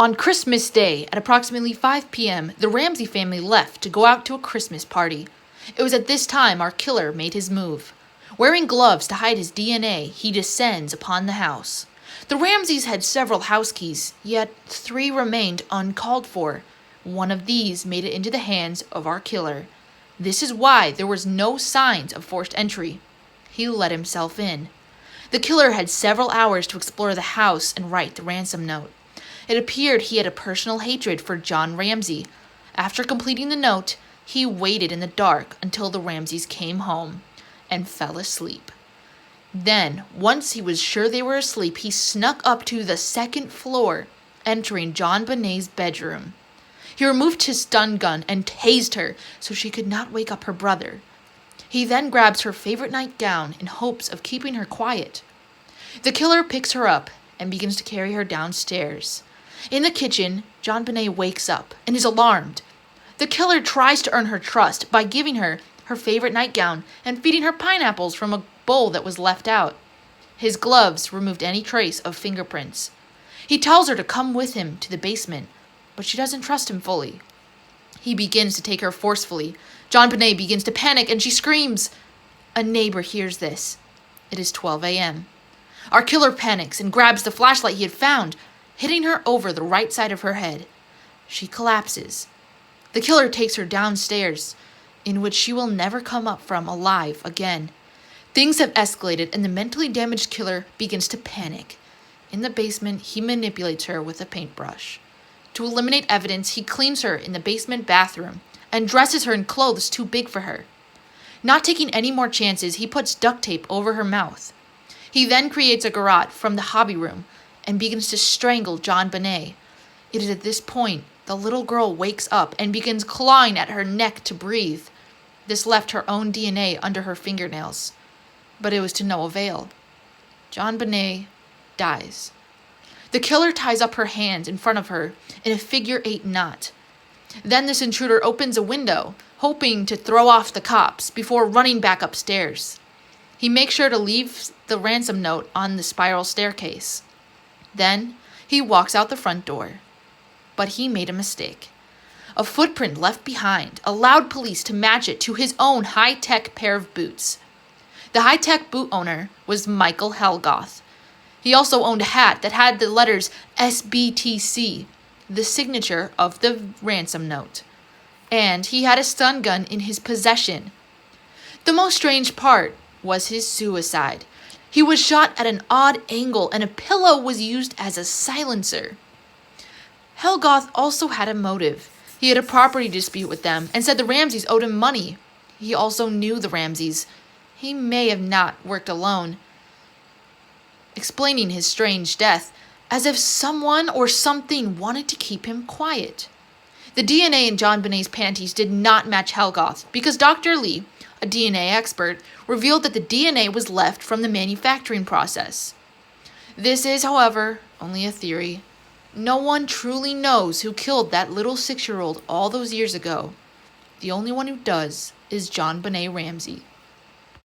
On Christmas Day, at approximately 5 p.m., the Ramsey family left to go out to a Christmas party. It was at this time our killer made his move. Wearing gloves to hide his DNA, he descends upon the house. The Ramseys had several house keys, yet 3 remained uncalled for. One of these made it into the hands of our killer. This is why there was no signs of forced entry. He let himself in. The killer had several hours to explore the house and write the ransom note. It appeared he had a personal hatred for John Ramsey. After completing the note, he waited in the dark until the Ramseys came home and fell asleep. Then, once he was sure they were asleep, he snuck up to the 2nd floor, entering JonBenet's bedroom. He removed his stun gun and tased her so she could not wake up her brother. He then grabs her favorite nightgown in hopes of keeping her quiet. The killer picks her up and begins to carry her downstairs. In the kitchen, JonBenet wakes up and is alarmed. The killer tries to earn her trust by giving her her favorite nightgown and feeding her pineapples from a bowl that was left out. His gloves removed any trace of fingerprints. He tells her to come with him to the basement, but she doesn't trust him fully. He begins to take her forcefully. JonBenet begins to panic and she screams. A neighbor hears this. It is 12 a.m. Our killer panics and grabs the flashlight he had found, hitting her over the right side of her head. She collapses. The killer takes her downstairs, in which she will never come up from alive again. Things have escalated and the mentally damaged killer begins to panic. In the basement, he manipulates her with a paintbrush. To eliminate evidence, he cleans her in the basement bathroom and dresses her in clothes too big for her. Not taking any more chances, he puts duct tape over her mouth. He then creates a garrote from the hobby room and begins to strangle JonBenet. It is at this point the little girl wakes up and begins clawing at her neck to breathe. This left her own DNA under her fingernails, but it was to no avail. JonBenet dies. The killer ties up her hands in front of her in a figure 8 knot. Then this intruder opens a window, hoping to throw off the cops before running back upstairs. He makes sure to leave the ransom note on the spiral staircase. Then he walks out the front door. But he made a mistake. A footprint left behind allowed police to match it to his own high-tech pair of boots. The high-tech boot owner was Michael Helgoth. He also owned a hat that had the letters SBTC, the signature of the ransom note. And he had a stun gun in his possession. The most strange part was his suicide. He was shot at an odd angle and a pillow was used as a silencer. Helgoth also had a motive. He had a property dispute with them and said the Ramseys owed him money. He also knew the Ramseys. He may have not worked alone, explaining his strange death as if someone or something wanted to keep him quiet. The DNA in JonBenet's panties did not match Helgoth because Dr. Lee, a DNA expert, revealed that the DNA was left from the manufacturing process. This is, however, only a theory. No one truly knows who killed that little 6-year-old all those years ago. The only one who does is JonBenet Ramsey.